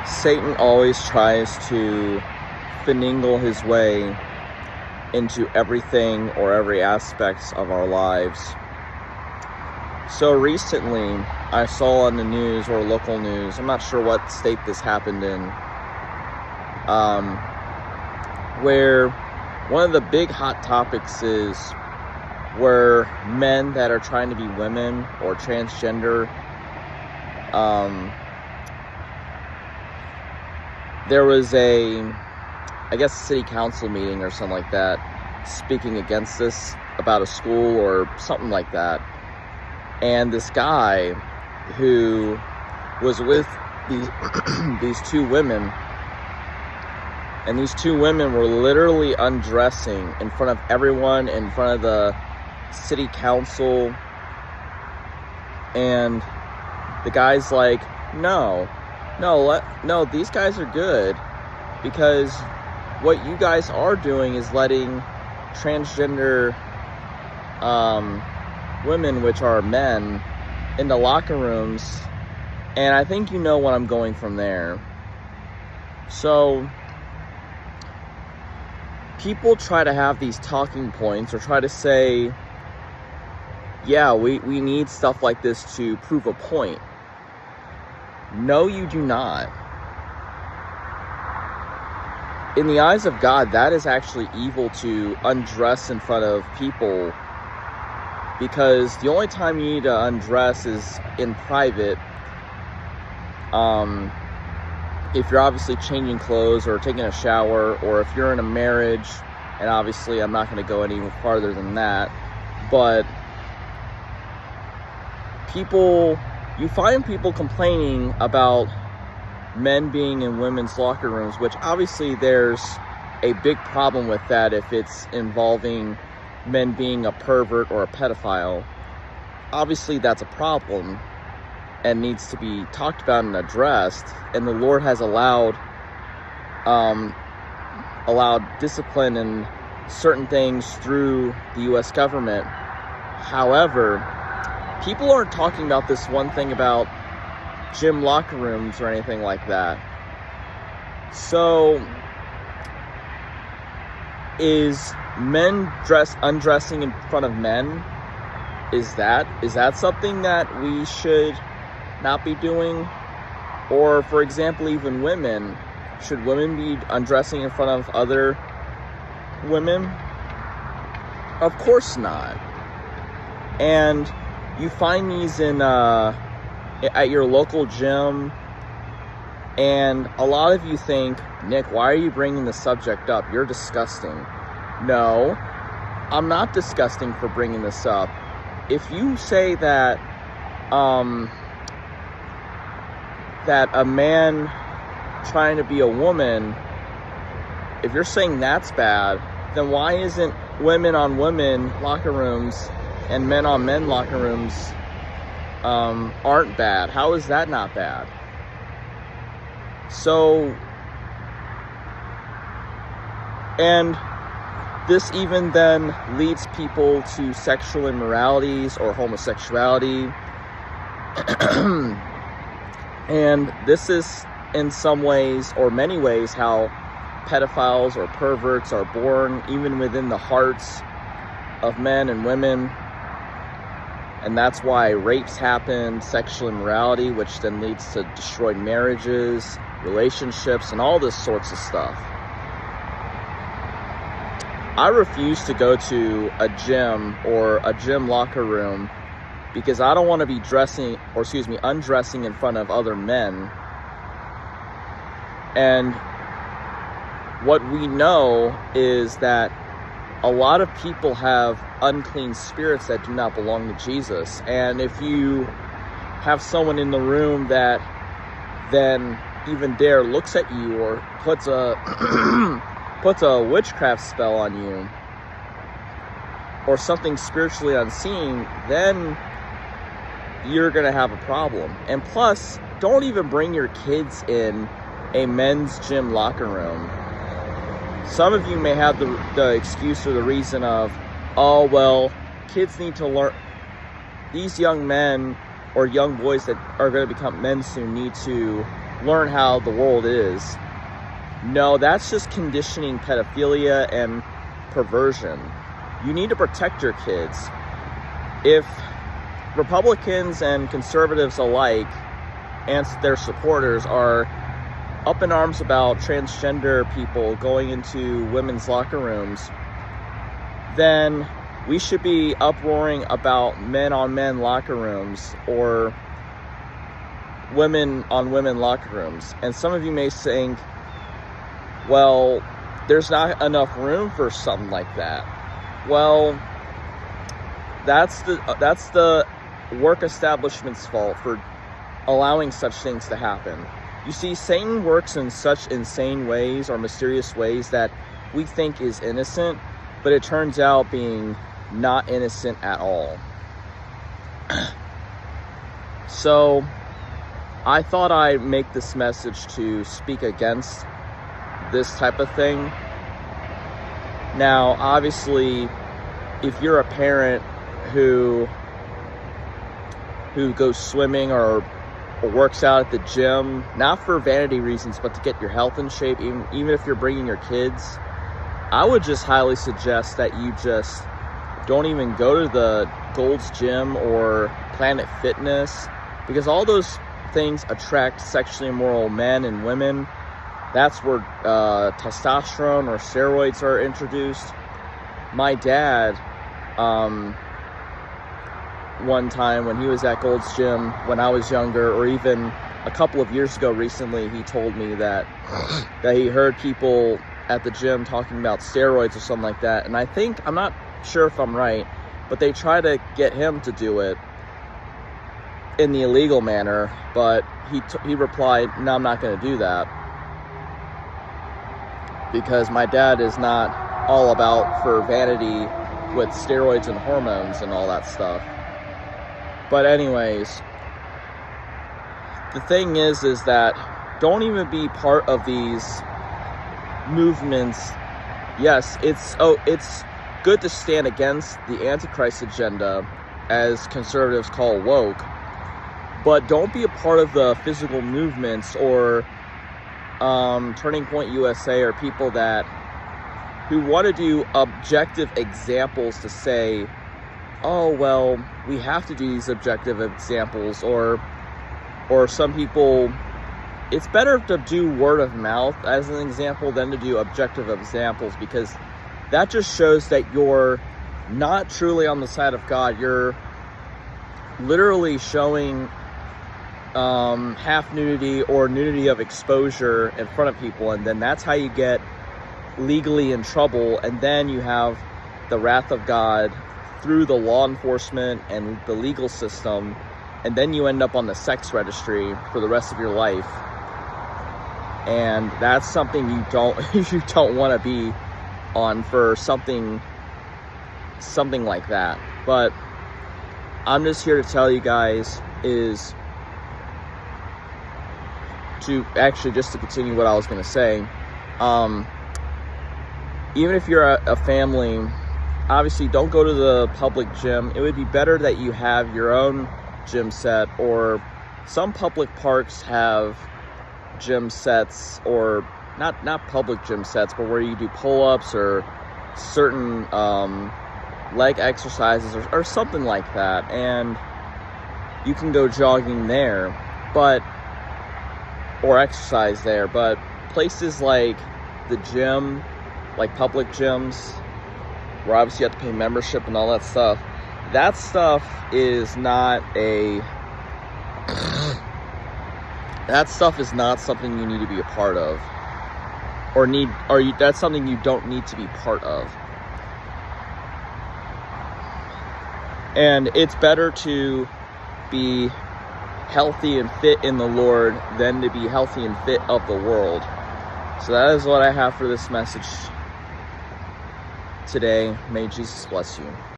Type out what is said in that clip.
Satan always tries to finagle his way into everything or every aspect of our lives. So recently, I saw on the news or local news, I'm not sure what state this happened in, where one of the big hot topics is where men that are trying to be women or transgender, there was a city council meeting or something like that, speaking against this about a school or something like that. And this guy who was with these two women, and these two women were literally undressing in front of everyone, in front of the city council. And the guy's like, no, these guys are good, because what you guys are doing is letting transgender women, which are men, into locker rooms, and I think you know what I'm going from there. So people try to have these talking points or try to say, yeah, we need stuff like this to prove a point. No, you do not. In the eyes of God, that is actually evil to undress in front of people, because the only time you need to undress is in private. If you're obviously changing clothes or taking a shower, or if you're in a marriage, and obviously I'm not going to go any farther than that, but you find people complaining about men being in women's locker rooms, which obviously there's a big problem with that if it's involving men being a pervert or a pedophile. Obviously that's a problem and needs to be talked about and addressed, and the Lord has allowed discipline and certain things through the U.S. government. However, people aren't talking about this one thing about gym locker rooms or anything like that. So, is men undressing in front of men, is that something that we should not be doing? Or, for example, even women, should women be undressing in front of other women? Of course not. And you find these at your local gym, and a lot of you think, Nick, why are you bringing the subject up? You're disgusting. No, I'm not disgusting for bringing this up. If you say that that a man trying to be a woman, if you're saying that's bad, then why isn't women on women locker rooms and men on men locker rooms aren't bad? How is that not bad? So, and this even then leads people to sexual immoralities or homosexuality. And this is in some ways, or many ways, how pedophiles or perverts are born, even within the hearts of men and women. And that's why rapes happen, sexual immorality, which then leads to destroyed marriages, relationships, and all this sorts of stuff. I refuse to go to a gym or a gym locker room because I don't want to be undressing in front of other men. And what we know is that a lot of people have unclean spirits that do not belong to Jesus. And if you have someone in the room that then even dare looks at you or puts a witchcraft spell on you or something spiritually unseen, then you're going to have a problem. And plus, don't even bring your kids in a men's gym locker room. Some of you may have the excuse or the reason of, oh, well, kids need to learn. These young men or young boys that are going to become men soon need to learn how the world is. No, that's just conditioning pedophilia and perversion. You need to protect your kids. If Republicans and conservatives alike and their supporters are up in arms about transgender people going into women's locker rooms, then we should be uproaring about men-on-men locker rooms or women-on-women locker rooms. And some of you may think, well, there's not enough room for something like that. Well, that's the work establishment's fault for allowing such things to happen. You see, Satan works in such insane ways or mysterious ways that we think is innocent, but it turns out being not innocent at all. So I thought I'd make this message to speak against this type of thing. Now, obviously, if you're a parent who goes swimming or works out at the gym, not for vanity reasons, but to get your health in shape, even if you're bringing your kids, I would just highly suggest that you just don't even go to the Gold's Gym or Planet Fitness, because all those things attract sexually immoral men and women. That's where testosterone or steroids are introduced. My dad, one time when he was at Gold's Gym when I was younger, or even a couple of years ago recently, he told me that he heard people at the gym talking about steroids or something like that. And I think, I'm not sure if I'm right, but they try to get him to do it in the illegal manner, but he replied, no, I'm not going to do that, because my dad is not all about for vanity with steroids and hormones and all that stuff. But anyways, the thing is that don't even be part of these movements. Yes, it's good to stand against the Antichrist agenda, as conservatives call woke, but don't be a part of the physical movements or Turning Point USA or people who want to do objective examples to say, oh, well, we have to do these objective examples, or some people, it's better to do word of mouth as an example than to do objective examples, because that just shows that you're not truly on the side of God. You're literally showing half nudity or nudity of exposure in front of people, and then that's how you get legally in trouble, and then you have the wrath of God through the law enforcement and the legal system, and then you end up on the sex registry for the rest of your life. And that's something you don't want to be on for something like that. But I'm just here to tell you guys is just to continue what I was going to say. Even if you're a family, obviously don't go to the public gym. It would be better that you have your own gym set, or some public parks have gym sets, or not public gym sets, but where you do pull-ups or certain leg exercises or something like that, and you can go jogging there, or exercise there. But places like the gym, like public gyms, where obviously you have to pay membership and all that stuff is not something you need to be a part of, that's something you don't need to be part of. And it's better to be healthy and fit in the Lord than to be healthy and fit of the world. So that is what I have for this message today. May Jesus bless you.